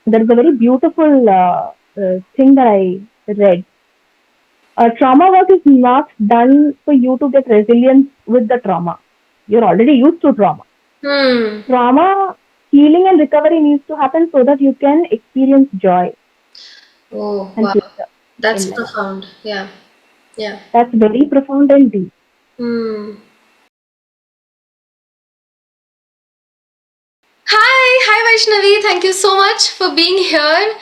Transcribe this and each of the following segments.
there is a very beautiful thing that I read. Trauma work is not done for you to get resilience with the trauma. You're already used to trauma. Hmm. Trauma healing and recovery needs to happen so that you can experience joy Oh, and wow. pleasure That's in life. profound. Yeah. Yeah. That's very profound and deep. Hmm. Hi Vaishnavi. Thank you so much for being here.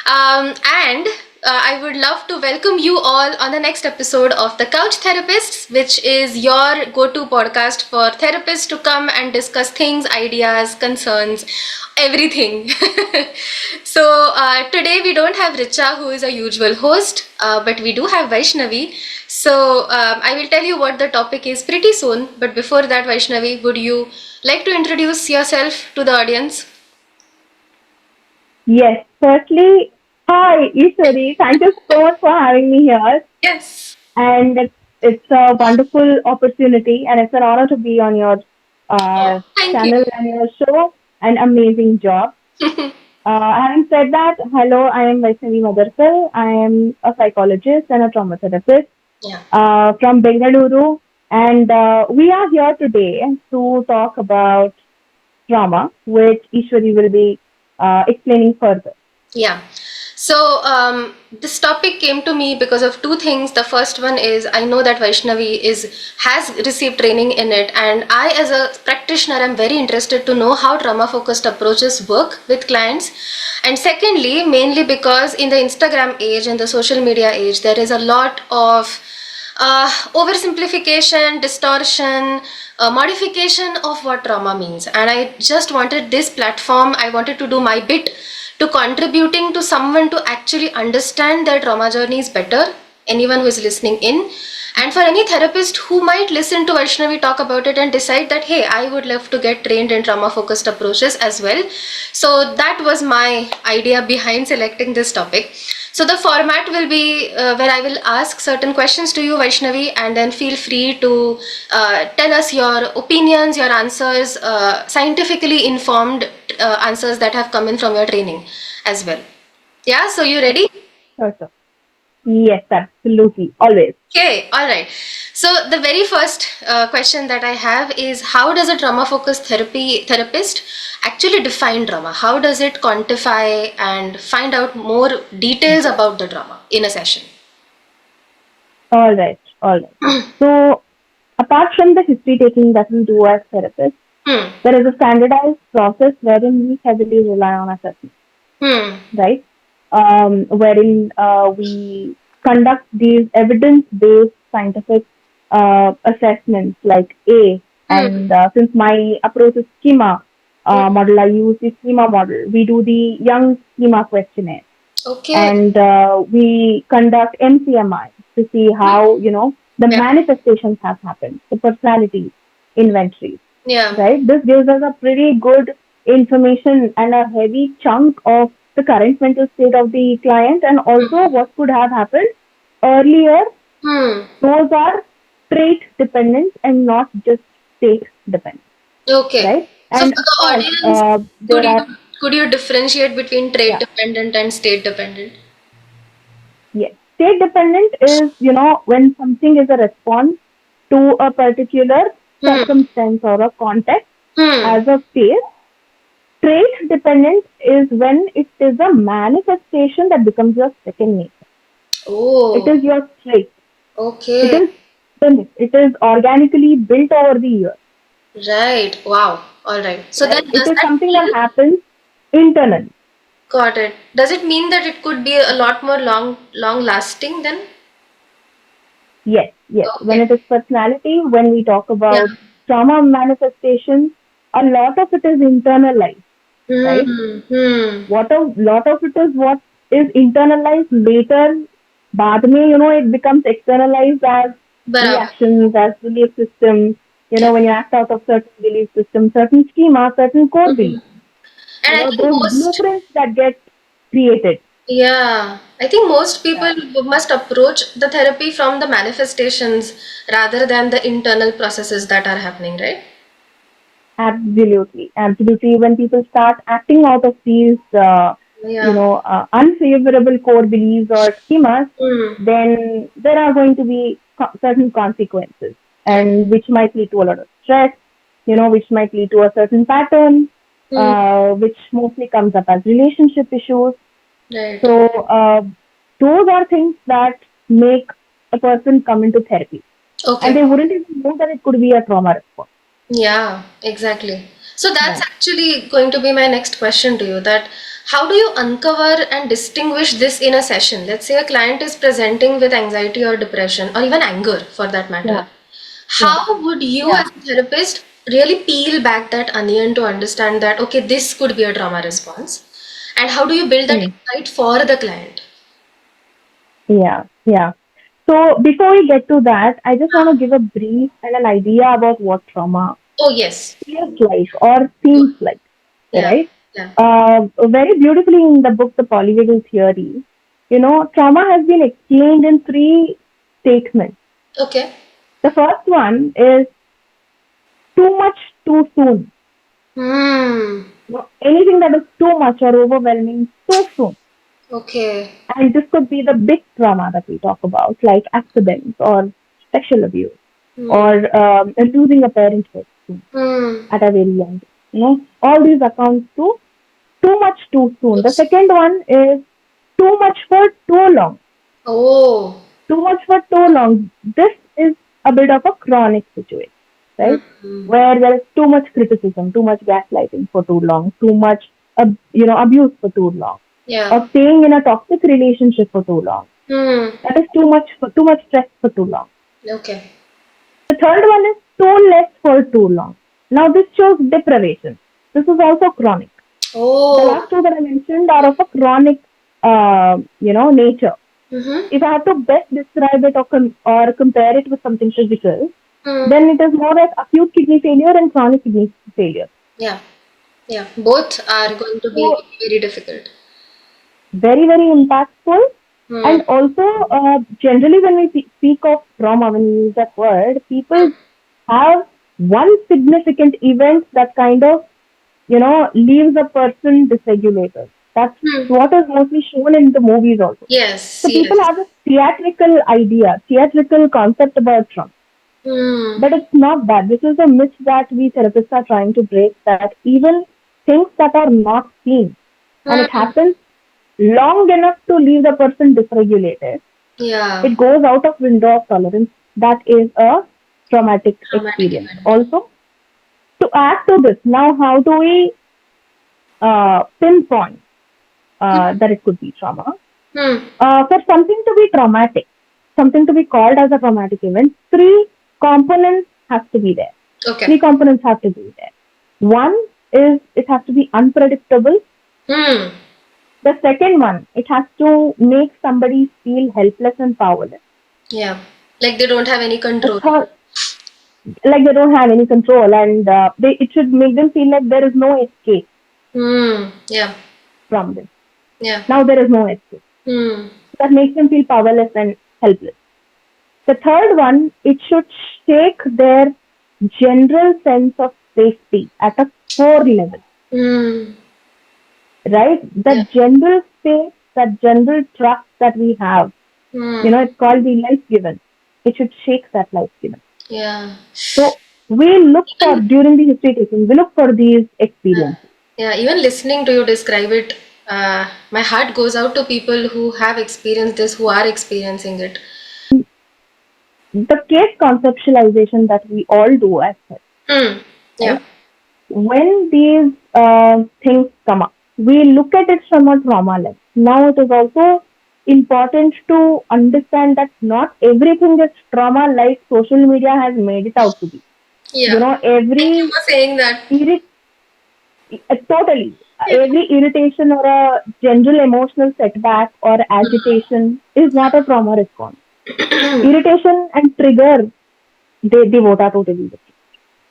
And I would love to welcome you all on the next episode of The Couch Therapists, which is your go to podcast for therapists to come and discuss things, ideas, concerns, everything. So today we don't have Richa, who is a usual host, but we do have Vaishnavi. So I will tell you what the topic is pretty soon. But before that, Vaishnavi, would you like to introduce yourself to the audience? Yes, firstly, hi Ishwari, thank you so much for having me here. Yes. And it's a wonderful opportunity and it's an honor to be on your Oh, thank you. channel and your show. An amazing job. Having said that, hello, I am Vaishnavi Madarkal. I am a psychologist and a trauma therapist Yeah. from Bengaluru. And we are here today to talk about trauma, which Ishwari will be explaining further. Yeah. So this topic came to me because of two things. The first one is I know that Vaishnavi is has received training in it, and I, as a practitioner, am very interested to know how trauma focused approaches work with clients. And secondly, mainly because in the Instagram age and the social media age, there is a lot of oversimplification, distortion, modification of what trauma means. And I just wanted this platform, I wanted to do my bit to contributing to someone to actually understand their trauma journeys better, anyone who is listening in. And for any therapist who might listen to Vaishnavi talk about it and decide that, hey, I would love to get trained in trauma focused approaches as well. So that was my idea behind selecting this topic. So the format will be where I will ask certain questions to you, Vaishnavi, and then feel free to tell us your opinions, your answers, scientifically informed answers that have come in from your training as well. Yeah, so you ready? Sure, sure. Yes, absolutely. Always. Okay, all right. So the very first question that I have is, how does a trauma focused therapist actually define trauma? How does it quantify and find out more details about the trauma in a session? All right. All right. So, apart from the history taking that we do as therapists, Hmm. there is a standardized process wherein we heavily rely on assessment, Hmm. right? Wherein we conduct these evidence-based scientific assessments like A, Hmm. and since my approach is schema Hmm. model, I use the schema model. We do the young schema questionnaire, Okay. and we conduct MCMI to see how the Yeah. manifestations have happened, the personality inventory, Yeah. right? This gives us a pretty good information and a heavy chunk of the current mental state of the client and also what could have happened earlier. Hmm. Those are trait dependent and not just state dependent, Okay. right? So And for of the course, audience, could there you are, could you differentiate between trait yeah, dependent and state dependent? yes. State dependent is, when something is a response to a particular Hmm. circumstance or a context Hmm. as a phase. Trait dependent is when it is a manifestation that becomes your second nature. It Oh. is your trait. It Okay. is it is organically built over the years, Right. Wow. All right. So right? then It does is that something that mean, happens internally. got it. Does it mean that it could be a lot more long lasting then? Yes, yes. When Okay. it is personality, when we talk Yeah. about trauma manifestation, a lot of it is internalized, right? Hmm. Hmm. What a lot of it is what is internalized later. बाद में, it becomes externalized as Barabar. reactions, as belief systems. Yeah. When you act out of certain belief systems, certain schema, certain core Hmm. beliefs. And I think Those most, blueprints that get created. yeah, I think most Yeah. people must approach the therapy from the manifestations rather than the internal processes that are happening, right? Absolutely, absolutely. When people start acting out of these Yeah. unfavorable core beliefs or schemas, Mm. then there are going to be certain consequences, Right. and which might lead to a lot of stress, which might lead to a certain pattern, Mm. which mostly comes up as relationship issues. Right. So those are things that make a person come into therapy, and Okay. they wouldn't even know that it could be a trauma response. Yeah, exactly. So that's Yeah. actually going to be my next question to you, that how do you uncover and distinguish this in a session? Let's say a client is presenting with anxiety or depression or even anger for that matter. Yeah. Yeah. How would you Yeah. as a therapist really peel back that onion to understand that, okay, this could be a trauma response? And how do you build that Hmm. insight for the client? Yeah. Yeah. So before we get to that, I just want to give a brief and an idea about what trauma Oh, yes. feels like or Good. seems like, Yeah. right? Yeah. Very beautifully in the book, The Polyvagal Theory, trauma has been explained in three statements. Okay. The first one is too much too soon. Hmm. Anything that is too much or overwhelming too soon. Okay. And this could be the big trauma that we talk about, like accidents or sexual abuse or Hmm. losing a parent very soon Hmm. at a very young age. All these accounts to too much too soon. The second one is too much for too long. Oh. Too much for too long. This is a bit of a chronic situation, right? Hmm. Where there is too much criticism, too much gaslighting for too long, too much abuse for too long, Yeah. or staying in a toxic relationship for too long. Hmm. That is too much stress for too long. Okay. The third one is too less for too long. Now this shows deprivation. This is also chronic. The Oh. last two that I mentioned are of a chronic, nature. Mm-hmm. If I have to best describe it or compare it with something physical, Hmm. then it is more as acute kidney failure and chronic kidney failure. Yeah. Yeah. Both are going to be So very difficult. very, very impactful. Hmm. And also, generally, when we speak of trauma, when we use that word, people have one significant event that kind of, leaves a person dysregulated. That's Hmm. what is mostly shown in the movies also. Yes. So people Yes. have a theatrical concept about trauma. Hmm. But it's not that. This is a myth that we therapists are trying to break, that even things that are not seen and it Hmm. happens long enough to leave the person dysregulated, Yeah. it goes out of window of tolerance. That is a traumatic Traumatic experience. event. Also, to add to this, now how do we pinpoint that it could be trauma? Hmm. For something to be traumatic, something to be called as a traumatic event, three components have to be there. Okay. Three components have to be there. One is it has to be unpredictable. Hmm. The second one, it has to make somebody feel helpless and powerless. Yeah. Like they don't have any The control. third, like they don't have any control, and it should make them feel like there is no escape Hmm. Yeah. from this. Yeah. Now there is no escape. Hmm. That makes them feel powerless and helpless. The third one, it should shake their general sense of safety at a core level, Hmm. right? Yeah. That general space, that general trust that we have, Hmm. it's called the life given. It should shake that life given. Yeah. So we look for, Even during the history taking, we look for these experiences. yeah, even listening to you describe it, my heart goes out to people who have experienced this, who are experiencing it. The case conceptualization that we all do as such, Hmm. Yeah. right? When these things come up, we look at it from a trauma lens. Now it is also important to understand that not everything is trauma like social media has made it out to be. Yeah. Thank you Every for saying that. irrit- totally Yeah. every irritation or a general emotional setback or agitation is not a trauma response. Irritation and trigger, they both are totally different.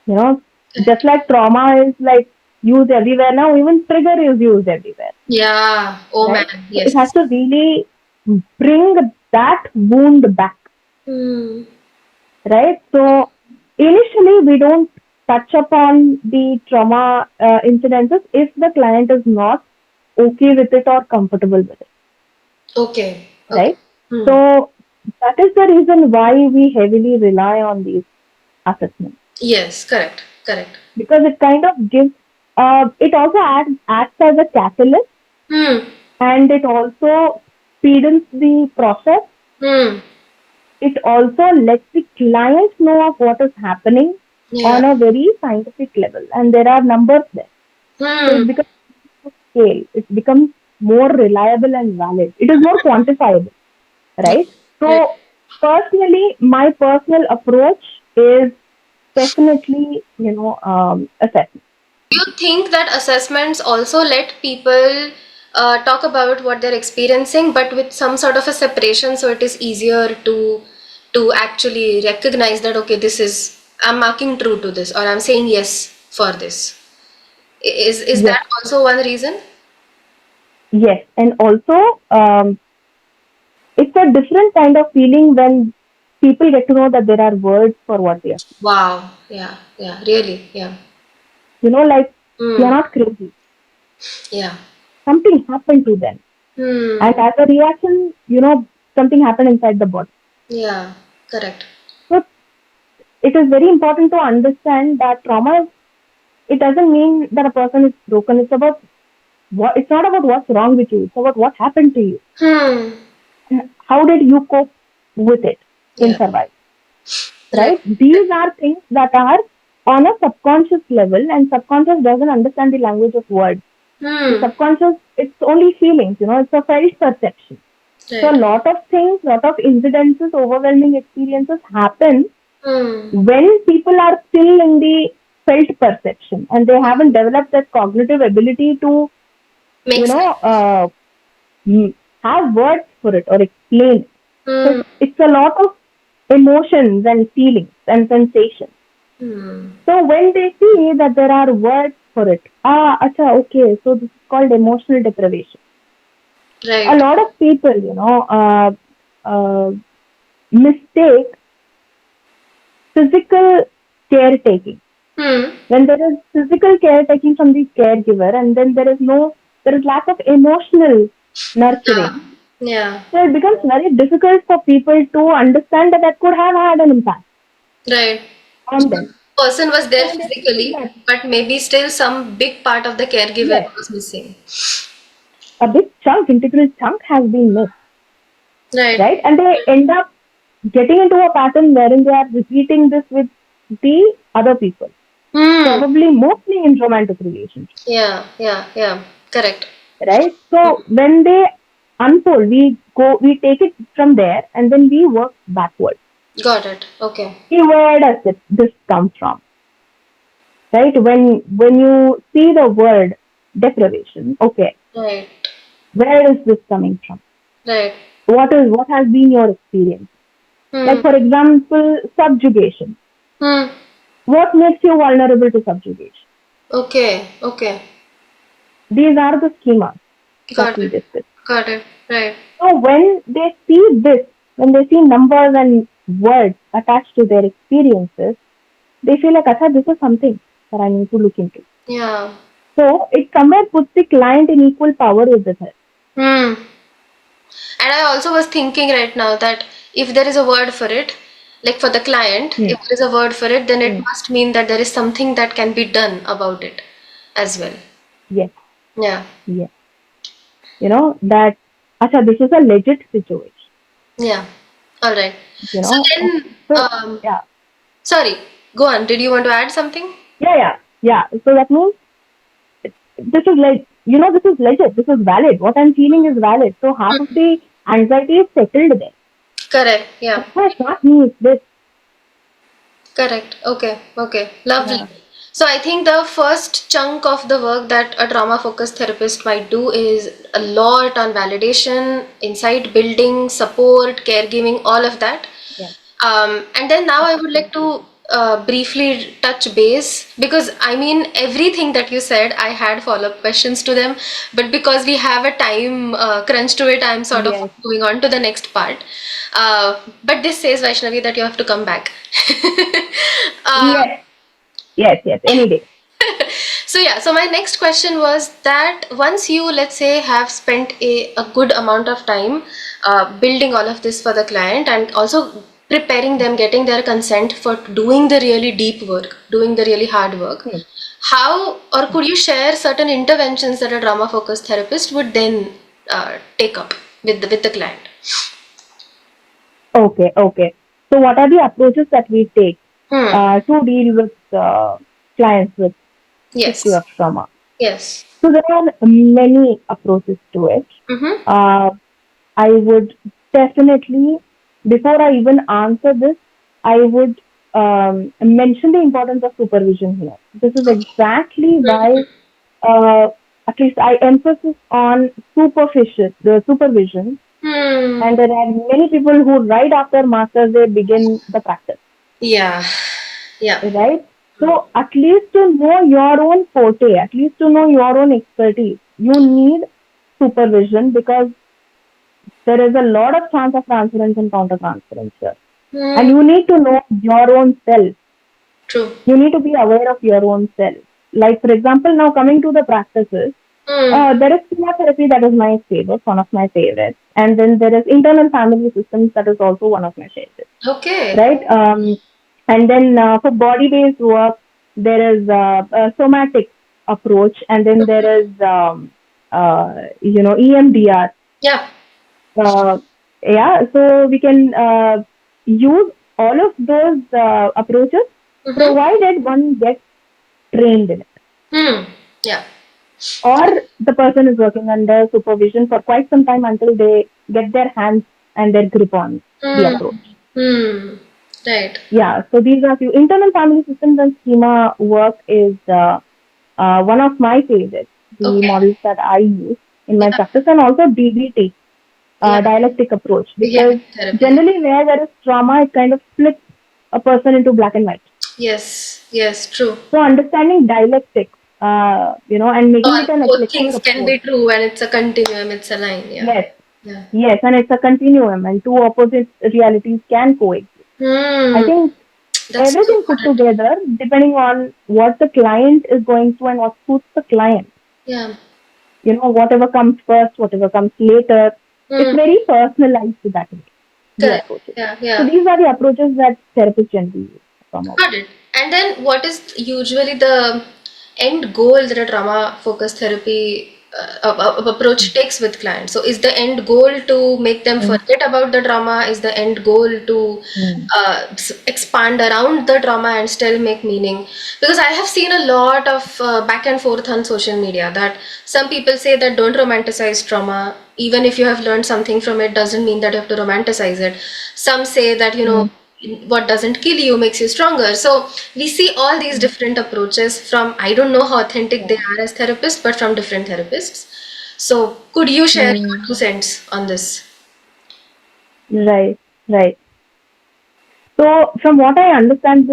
You know, just Correct. like trauma is like used everywhere now, even trigger is used everywhere, Yeah. Oh man. right? So it has Yes. to really bring that wound back, Hmm. right? So initially, we don't touch upon the trauma incidences if the client is not okay with it or comfortable with it, Okay. Okay. right? Hmm. So that is the reason why we heavily rely on these assessments, Yes, correct. Correct. because it kind of gives, it also acts as a catalyst, Hmm. and it also speeds the process. Hmm. It also lets the client know of what is happening Yeah. on a very scientific level, and there are numbers there. So Hmm. it becomes to scale, it becomes more reliable and valid. It is more quantifiable, Yeah. right? Right. So personally, my personal approach is definitely, assessment. Do you think that assessments also let people talk about what they're experiencing, but with some sort of a separation, so it is easier to actually recognize that okay, this is I'm marking true to this, or I'm saying yes for this. Is Yes, that also one reason? yes, and also it's a different kind of feeling when people get to know that there are words for what they are. Wow. Yeah. Yeah. Really. Yeah. Like they are Hmm. not crazy. Yeah. Something happened to them, Hmm. and as a reaction, something happened inside the body. Yeah. Correct. So it is very important to understand that trauma is, it doesn't mean that a person is broken. It's about what, it's not about what's wrong with you. It's about what happened to you Hmm. and how did you cope with it in Yeah. survival, Right. right? These are things that are on a subconscious level, and subconscious doesn't understand the language of words. The Hmm. subconscious, it's only feelings, it's a felt perception. So a Right. lot of things, lot of incidences, overwhelming experiences happen Hmm. when people are still in the felt perception and they haven't developed that cognitive ability to, you Makes know, sense. have words for it or explain it. So Hmm. it's a lot of emotions and feelings and sensations. Hmm. So when they see that there are words for it, acha, okay, so this is called emotional deprivation. A Right. lot of people, mistake physical caretaking. Hmm. When there is physical caretaking from the caregiver, and then there is lack of emotional Yeah. nurturing. Yeah. So it becomes very difficult for people to understand that that could have had an impact Right. on them. Person was So there when they see physically, that, but maybe still some big part of the caregiver yes, was missing. a big chunk, integral chunk has been missed, Right. right? And they end up getting into a pattern wherein they are repeating this with the other people, Hmm. probably mostly in romantic relationships, Yeah. Yeah. Yeah. Correct. right? So when they unfold, we take it from there and then we work backwards. Got it. Okay. See, where does this come from, right? When you see the word deprivation, okay, Right. where is this coming from? Right. What has been your experience? Hmm. Like for example, subjugation. Hmm. What makes you vulnerable to subjugation? Okay. Okay. These are the schemas that Got we it. discussed. Got it. Right. So when they see numbers and words attached to their experiences, they feel like, Acha, this is something that I need to look into. Yeah. So it somewhere puts the client in equal power with the therapist. Hmm. And I also was thinking right now that if there is a word for it, like for the client, Hmm. if there is a word for it, then it Hmm. must mean that there is something that can be done about it as well. Yes, Yeah. yes. That, Acha, this is a legit situation. Yeah. All right. You So know, then, so yeah, sorry, go on. Did you want to add something? yeah. So that means this is like, this is legit, this is valid. What I'm feeling is valid. So half of the anxiety is settled there. Correct. Yeah. Acha, it's not me, it's this. Correct. Okay. Okay. Lovely. Yeah. So I think the first chunk of the work that a trauma focused therapist might do is a lot on validation, insight building, support, caregiving, all of that. Yeah. And then now I would like Absolutely. to briefly touch base because I mean everything that you said, I had follow-up questions to them, but because we have a time crunch to it, I'm sort of Yes. moving on to the next part. But this says Vaishnavi that you have to come back. uh, Yes. Yes. Yes. Any day. So yeah, so my next question was that once you, let's say, have spent a good amount of time building all of this for the client and also preparing them, getting their consent for doing the really deep work, doing the really hard work, Hmm. how or could you share certain interventions that a trauma focused therapist would then take up with the client? Okay, okay. So what are the approaches that we take Hmm. to deal with clients with history Yes. of trauma? Yes. So there are many approaches to it. Mm-hmm. Uh, I would definitely, before I even answer this, I would mention the importance of supervision here. This is exactly why, uh, at least I emphasize on the supervision, Hmm. and there are many people who, right after masters, they begin the practice, Yeah. Yeah. right? So at least to know your own forte, at least to know your own expertise, you need supervision because there is a lot of chance of transference and counter transference here. And Hmm. you need to know your own self. True. You need to be aware of your own self. Like, for example, now coming to the practices, Hmm. there is chemotherapy that is my favorite, one of my favorites. And then there is internal family systems that is also one of my favorites, Okay. right? And then for body based work, there is a somatic approach, and then there is, EMDR. Yeah. Uh, yeah, so we can use all of those approaches Mm-hmm. provided one gets trained in it, Hmm. Yeah. or the person is working under supervision for quite some time until they get their hands and their grip on the Hmm. approach. Hmm. Right. Yeah, so these are few internal family systems and schema work is one of my favorites, the Okay. models that I use in my Yeah. practice, and also DBT, Yeah. dialectic approach, Yeah. because Therapy. generally where there is trauma, it kind of splits a person into black and white. Yes. Yes. True. So understanding dialectics, and making All it an both eclectic things can approach. be true, and it's a continuum. It's a line. Yeah. Yes, Yeah. yes, and it's a continuum, and two opposite realities can coexist. I Hmm. think That's so everything put important. together, depending on what the client is going through and what suits the client, Yeah. whatever comes first, whatever comes later, it's Hmm. very personalized to that way, the Correct. approaches. Yeah. So Yeah. these are the approaches that therapists generally use from our. Got it. And then what is usually the end goal that a trauma focused therapy approach takes with clients? So is the end goal to make them Mm, forget about the trauma? Is the end goal to mm, expand around the trauma and still make meaning? Because I have seen a lot of back and forth on social media that some people say that don't romanticize trauma. Even if you have learned something from it, doesn't mean that you have to romanticize it. Some say that, mm, what doesn't kill you makes you stronger. So we see all these mm, different approaches from, I don't know how authentic they yeah. are as therapists, but from different therapists. So could you share your Mm, 2 cents on this? right, right. So from what I understand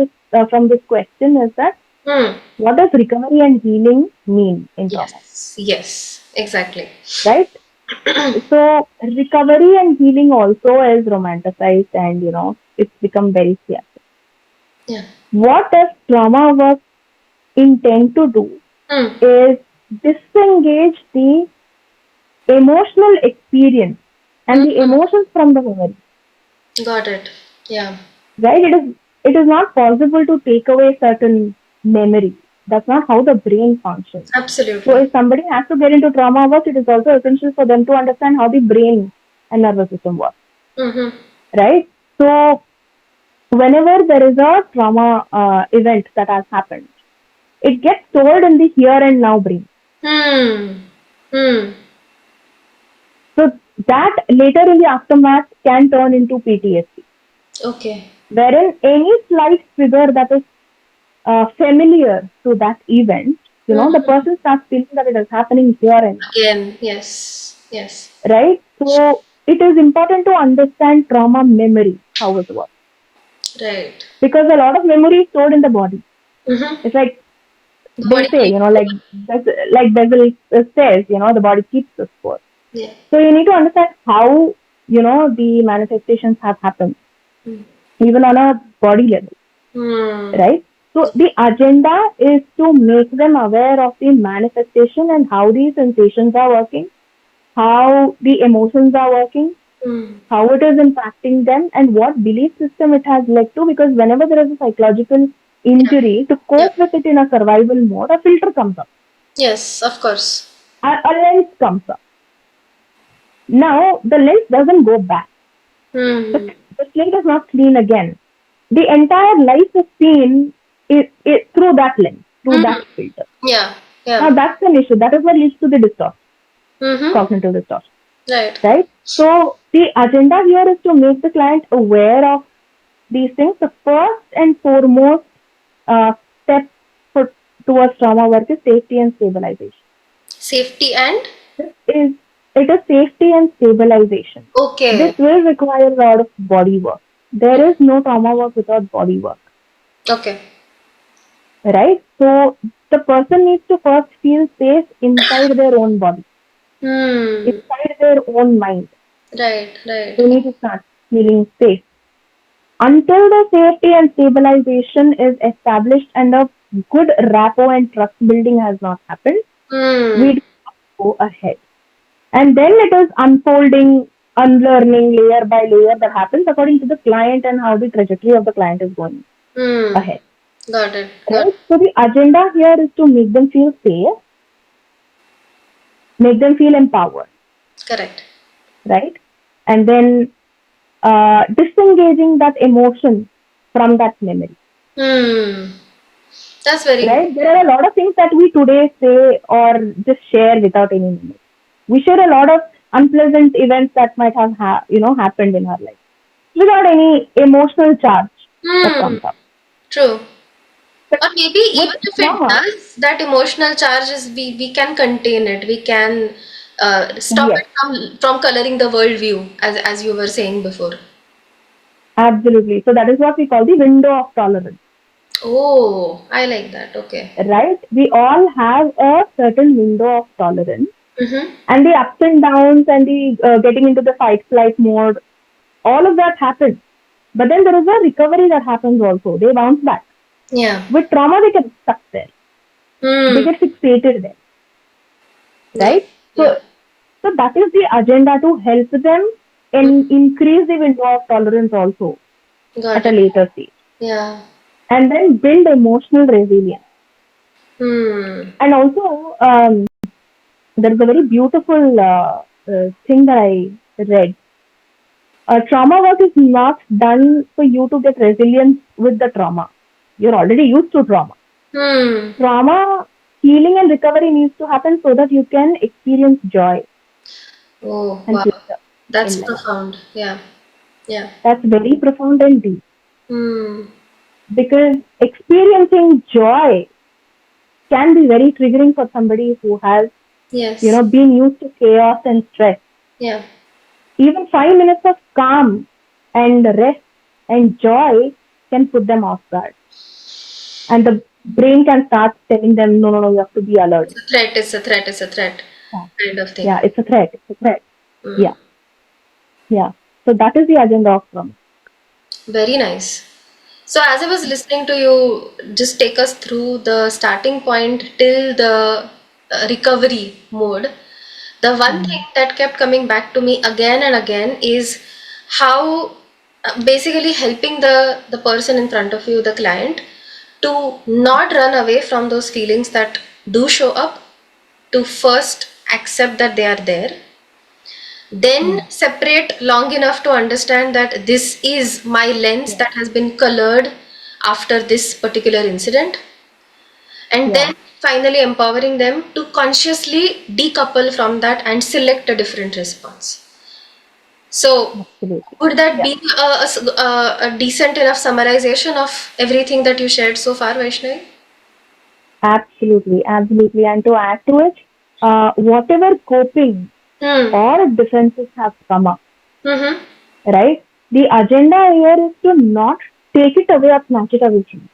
from this question is that Hmm. what does recovery and healing mean in trauma, Yes. Yes. Exactly. right? So recovery and healing also is romanticized, and it's become very theatrical. Yeah. What does trauma work intend to do Hmm. is disengage the emotional experience and the Hmm. emotions from the memory, Got it. Yeah. right? It is not possible to take away certain memory. That's not how the brain functions. So Absolutely. if somebody has to get into trauma work, it is also essential for them to understand how the brain and nervous system work, Mm-hmm. right? So whenever there is a trauma event that has happened, it gets stored in the here and now brain. Hmm. Hmm. So that later in the aftermath can turn into PTSD, Okay. wherein any slight trigger that is familiar to that event, the Hmm. person starts feeling that it is happening here and now, Again. Yes. Yes. right? So it is important to understand trauma memory, how it works, Right. because a lot of memory is stored in the body. Mm-hmm. It's like The they body say, keeps. like Bezel says, the body keeps the score. Yeah. So you need to understand how, the manifestations have happened, Hmm. even on a body level, Hmm. right? So the agenda is to make them aware of the manifestation and how these sensations are working, how the emotions are working, Hmm. how it is impacting them, and what belief system it has led to. Because whenever there is a psychological Yeah. injury, to Yeah. cope with it in a survival mode, a filter comes up, Yes, of course. a lens comes up. Now, the lens doesn't go back. The, Hmm. the slate is not clean again. The entire life is seen through that lens, through Hmm. that filter. Yeah. Now, Yeah. that's an issue. That is what leads to the distortion, Mm-hmm. cognitive distortion, Right. right? So, the agenda here is to make the client aware of these things. The first and foremost step for, towards trauma work is safety and stabilization. Safety and This is it is safety and stabilization. This okay. will require a lot of body work. There is no trauma work without body work, Okay. right? So the person needs to first feel safe inside their own body, Hmm. inside their own mind. Right. Right. They need to start feeling safe. Until the safety and stabilization is established and a good rapport and trust building has not happened, Hmm. we go ahead. And then it is unfolding, unlearning layer by layer that happens according to the client and how the trajectory of the client is going Hmm. ahead. Got it. Got Right? So the agenda here is to make them feel safe, make them feel empowered, it. Correct. right? And then disengaging that emotion from that memory. Hmm. That's very Right? important. There are a lot of things that we today say or just share without any memory. We share a lot of unpleasant events that might have happened in our life without any emotional charge that Hmm. comes up. True. But Or maybe with even if it trauma, does, that emotional charge is we can contain it. We can stop yes, it from coloring the worldview, as you were saying before. absolutely. So that is what we call the window of tolerance, Oh, I like that. Okay. right? We all have a certain window of tolerance, Mm-hmm. and the ups and downs and the getting into the fight flight mode, all of that happens. But then there is a recovery that happens also. They bounce back. Yeah. With trauma, they get stuck there. They Hmm. get fixated there, Yeah. right? Yeah. So that is the agenda to help them and increase the window of tolerance also Got at a it. later stage, Yeah. and then build emotional resilience. Hmm. And also, there is a very beautiful thing that I read. Trauma work is not done for you to get resilience with the trauma. You're already used to trauma. Hmm. Trauma healing and recovery needs to happen so that you can experience joy Oh, and wow. pleasure That's in life. profound. Yeah. Yeah. That's very profound and deep, Hmm. because experiencing joy can be very triggering for somebody who has, Yes. been used to chaos and stress. Yeah. Even 5 minutes of calm and rest and joy can put them off guard. And the brain can start telling them, no, no, no, you have to be alert. It's a threat. It's a threat. It's a threat. Yeah, Kind of thing. yeah, it's a threat. It's a threat. Hmm. Yeah, yeah. So that is the agenda of trauma. Very nice. So, as I was listening to you, just take us through the starting point till the recovery mode. The one thing Mm. that kept coming back to me again and again is how basically helping the person in front of you, the client, to not run away from those feelings that do show up, to first accept that they are there, then Mm. separate long enough to understand that this is my lens Yeah, that has been colored after this particular incident, and yeah, then finally empowering them to consciously decouple from that and select a different response. So absolutely. would that Yeah. be a decent enough summarization of everything that you shared so far, Vaishnavi? Absolutely, absolutely. And to add to it, whatever coping Hmm. or defenses have come up, Mm-hmm. right? The agenda here is to not take it away or snatch it away from you.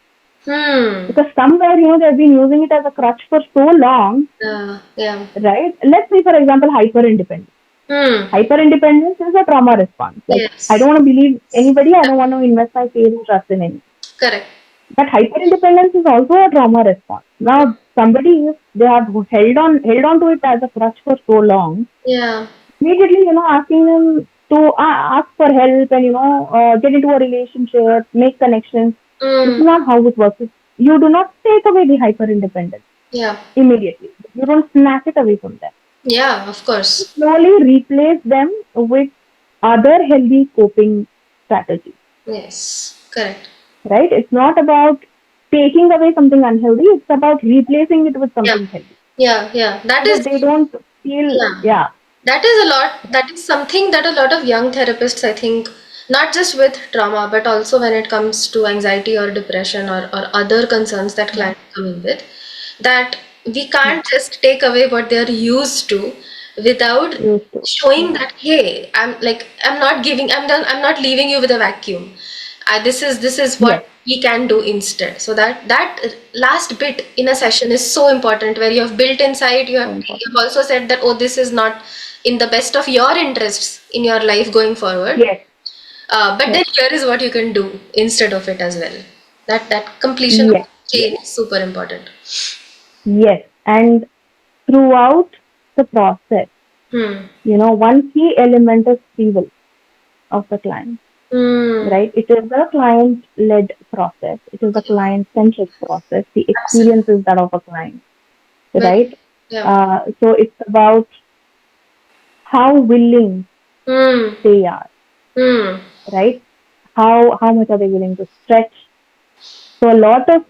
Hmm. Because somewhere, they've been using it as a crutch for so long, Yeah. right? Let's say, for example, hyper independence. Hmm. Hyper independence is a trauma response. Like, I Yes. don't want to believe anybody, I don't want to invest my faith and trust in anyone. Correct. But hyper-independence is also a trauma response. Now, somebody, if they have held on to it as a crutch for so long, Yeah. immediately, asking them to ask for help and, get into a relationship, make connections. This is Mm. not how it works. You do not take away the hyper-independence Yeah. immediately. You don't snatch it away from them. Yeah, of You course. slowly replace them with other healthy coping strategies, Yes, correct. right? It's not about taking away something unhealthy. It's about replacing it with Yeah. something healthy Yeah, yeah. so that they don't feel, Yeah. yeah, That is a lot, that is something that a lot of young therapists, I think, not just with trauma, but also when it comes to anxiety or depression or other concerns that yeah, clients come in with, that we yeah, can't just take away what they're used to without used to. showing Yeah, that, hey, I'm not giving, I'm not leaving you with a vacuum. This is yes, what we can do instead. So that last bit in a session is so important, where you have built inside, so you important. have also said that, oh, this is not in the best of your interests in your life going forward. Yes, But yes, then here is what you can do instead of it as well. That completion of yes, yes, chain is super important. yes. And throughout the process, Hmm. one key element is free will of the client, Hmm. right? It is a client-led process. It is a client-centric process. The experience Absolutely. is that of a client, Very. right? Yeah. So it's about how willing Hmm. they are, Hmm. right? How much are they willing to stretch? So a lot of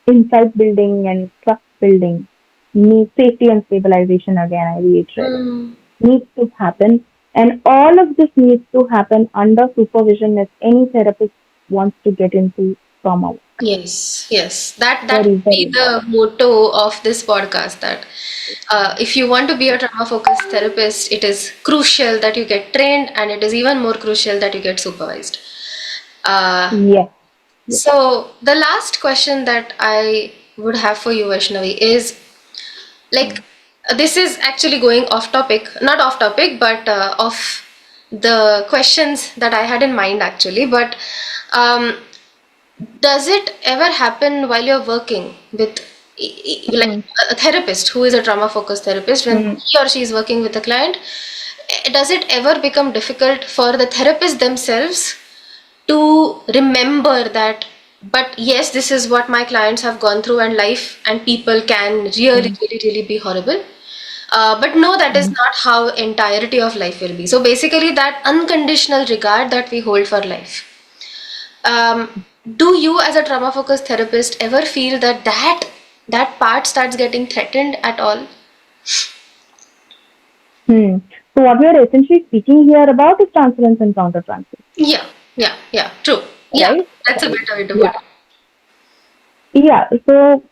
insight building and trust building needs safety and stabilization. Again, I reiterate, Hmm. needs to happen, and all of this needs to happen under supervision if any therapist wants to get into trauma work. Yes, yes. That Very, would very be the important. motto of this podcast, that if you want to be a trauma focused therapist, it is crucial that you get trained, and it is even more crucial that you get supervised. Uh, Yes, yes. so the last question that I would have for you, Vaishnavi, is like, this is actually going off topic, not off topic, but off the questions that I had in mind actually. But um, does it ever happen while you're working with like Mm, a therapist who is a trauma focused therapist, when mm, he or she is working with a client, does it ever become difficult for the therapist themselves to remember that, but yes, this is what my clients have gone through, and life and people can really, mm, really, really be horrible. But no, that is mm, not how entirety of life will be. So basically, that unconditional regard that we hold for life. Um, do you, as a trauma focused therapist, ever feel that that part starts getting threatened at all? mm. So what we are essentially speaking here about is transference and countertransference, Yeah, yeah, yeah, true. Yeah, right? that's a better way to put Yeah, it. yeah. So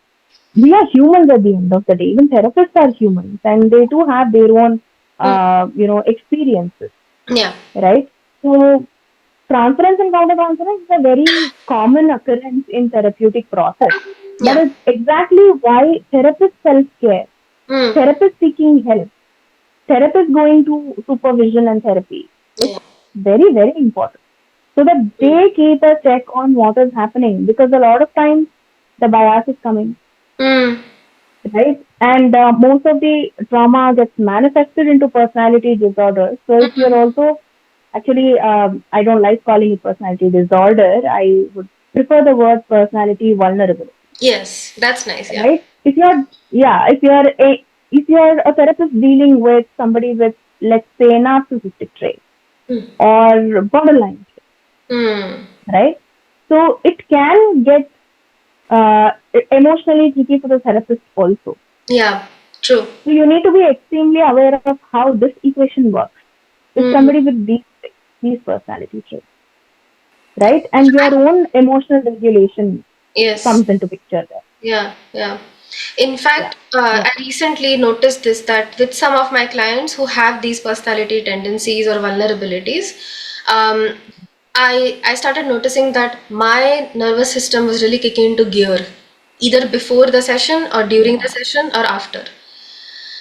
we are humans at the end of the day. Even therapists are humans, and they too have their own, Hmm. experiences, Yeah, right? So transference and countertransference is a very common occurrence in therapeutic process. That yeah. is exactly why therapist self-care, Hmm. therapist seeking help, therapist going to supervision and therapy. It's Yeah. very, very important so that Hmm. they keep a check on what is happening because a lot of times the bias is coming, Hmm. right? And most of the trauma gets manifested into personality disorders. So if you're Hmm. also actually, I don't like calling it personality disorder. I would prefer the word personality vulnerability, Yes, that's nice. Yeah. right? If you're, yeah, if you're a therapist dealing with somebody with, let's say, narcissistic traits Hmm. or borderline traits, Hmm. right? So it can get emotionally tricky for the therapist also. Yeah. True. So you need to be extremely aware of how this equation works with Hmm. somebody with these personality traits, right? And your own emotional regulation Yes. comes into picture there. Yeah. Yeah. In Yeah, fact, yeah. I recently noticed this, that with some of my clients who have these personality tendencies or vulnerabilities, um, I started noticing that my nervous system was really kicking into gear, either before the session or during the Yeah. session or after.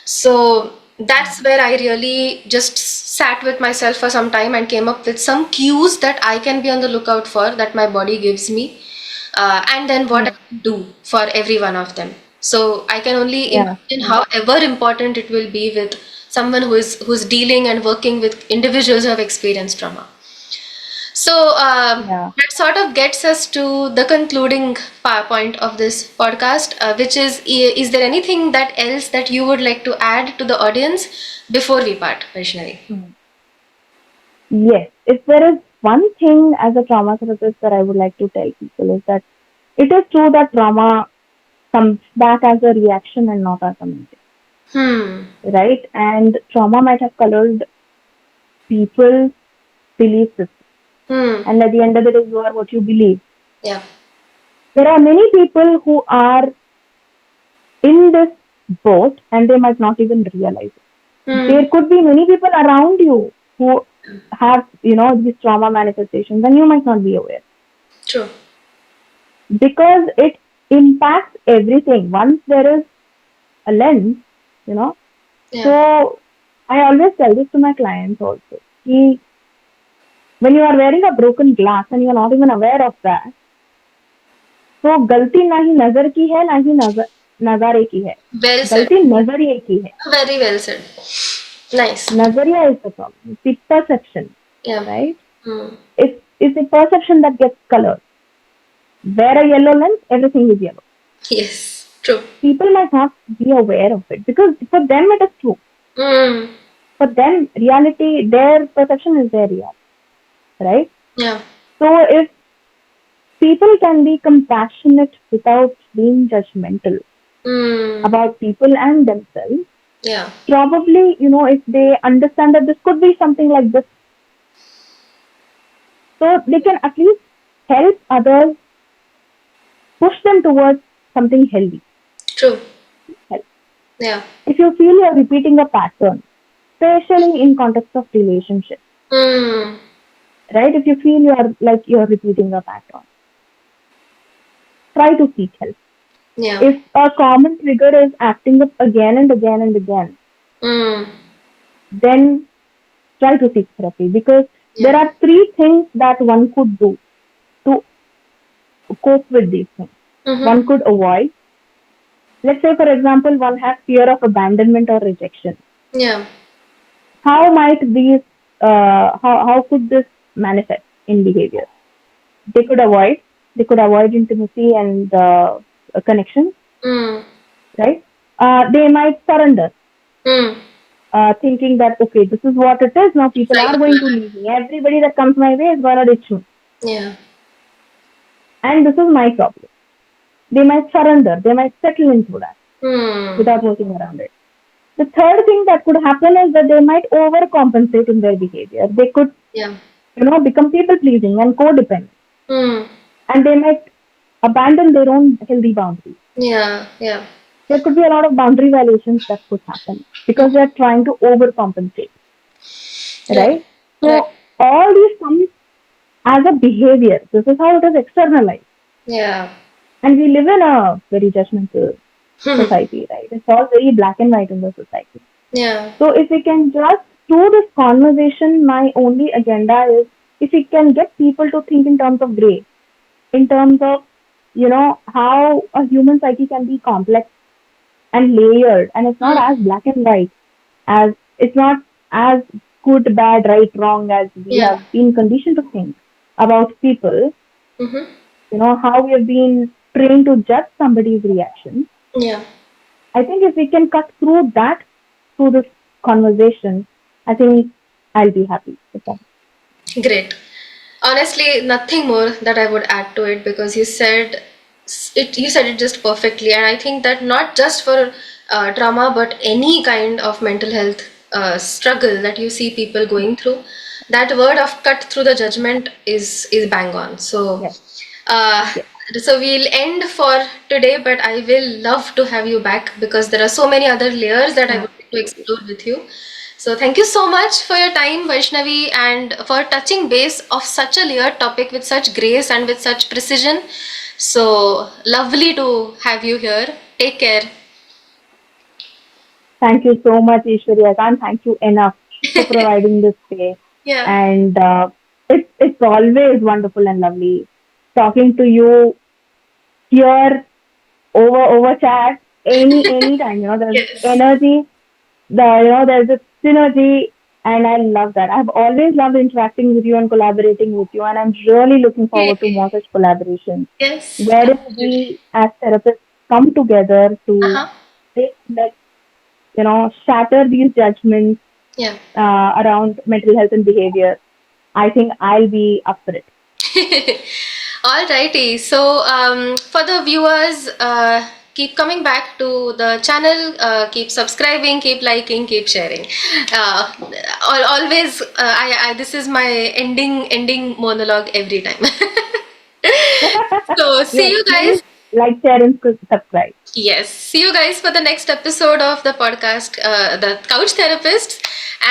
So that's where I really just sat with myself for some time and came up with some cues that I can be on the lookout for, that my body gives me, and then what I Hmm. do for every one of them. So I can only Yeah. imagine however important it will be with someone who's dealing and working with individuals who have experienced trauma. So Yeah. that sort of gets us to the concluding point of this podcast, which is there anything that else that you would like to add to the audience before we part, Vaishnavi? Hmm. Yes. If there is one thing as a trauma therapist that I would like to tell people is that it is true that trauma comes back as a reaction and not as a memory, Hmm. right? And trauma might have colored people's belief system. Hmm. And at the end of the day, you are what you believe. Yeah. There are many people who are in this boat and they might not even realize it. Hmm. There could be many people around you who have, these trauma manifestations and you might not be aware True. because it impacts everything. Once there is a lens, you know, Yeah. so I always tell this to my clients also. Ki when you are wearing a broken glass and you are not even aware of that, तो गलती ना ही नजर की है ना ही नजारे की है Well said. गलती नजरिए की है Very well said. Nice. nazariya is the problem it's the perception Yeah. right Hmm. it's the perception that gets colored wear a yellow lens everything is yellow Yes. True. people might not be aware of it because for them it is true Hmm. for them reality their perception is their reality right Yeah. so if people can be compassionate without being judgmental Hmm. about people and themselves Yeah. probably, if they understand that this could be something like this, so they can at least help others, push them towards something healthy. True. Help. Yeah. If you feel you're repeating a pattern, especially in context of relationships, Hmm. right? If you feel you're repeating a pattern, try to seek help. Yeah. If a common trigger is acting up again and again and again, Hmm. then try to seek therapy because there Yeah. are three things that one could do to cope with these things. Mm-hmm. One could avoid. Let's say, for example, one has fear of abandonment or rejection. Yeah. How might how could this manifest in behavior? They could avoid, they could avoid intimacy and connection, Hmm. right? They might surrender, Hmm. thinking that, okay, this is what it is. Now people Like are my going to plan. leave me. Everybody that comes my way is going to ditch me. Yeah. And this is my problem. They might surrender. They might settle into that Hmm. without working around it. The third thing that could happen is that they might overcompensate in their behavior. They could, Yeah. become people pleasing and codependent, Hmm. and they might abandon their own healthy boundaries. Yeah. Yeah. There could be a lot of boundary violations that could happen because they're trying to overcompensate, Right. right? Right. So all these comes as a behavior. This is how it is externalized, Yeah. and we live in a very judgmental society, right? It's all very black and white in the society. Yeah. So if we can just through this conversation, my only agenda is if we can get people to think in terms of gray, in terms of how a human psyche can be complex and layered, and it's not as black and white as it's not as good, bad, right, wrong as we Yeah. have been conditioned to think about people. Mm-hmm. How we have been trained to judge somebody's reaction. Yeah. I think if we can cut through that through this conversation, I think I'll be happy with that. Great. Honestly, nothing more that I would add to it because you said it just perfectly, and I think that not just for trauma but any kind of mental health struggle that you see people going through, that word of cut through the judgment is bang on. So, Yes, uh, yes. so we'll end for today, but I will love to have you back because there are so many other layers that I would Sure. like to explore with you. So thank you so much for your time, Vaishnavi, and for touching base of such a layered topic with such grace and with such precision. So lovely to have you here. Take care. Thank you so much, Ishwari. I can't thank you enough for providing this space. Yeah. And it's always wonderful and lovely talking to you. cheer over chat any time. There's Yes. energy, there's a synergy, and I love that. I've always loved interacting with you and collaborating with you, and I'm really looking forward to Yay. more such collaborations Yes, wherein absolutely. we as therapists come together to Uh-huh. take like shatter these judgments Yeah. around mental health and behavior. I think I'll be up for it. Alrighty. So, for the viewers, keep coming back to the channel. Keep subscribing, keep liking, keep sharing. Uh, Always, this is my ending monologue every time. So, see Yes, you please guys. like, share, and subscribe. Yes, see you guys for the next episode of the podcast, the Couch Therapists,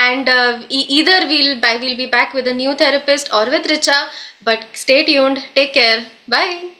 and either we'll be back with a new therapist or with Richa. But stay tuned. Take care. Bye.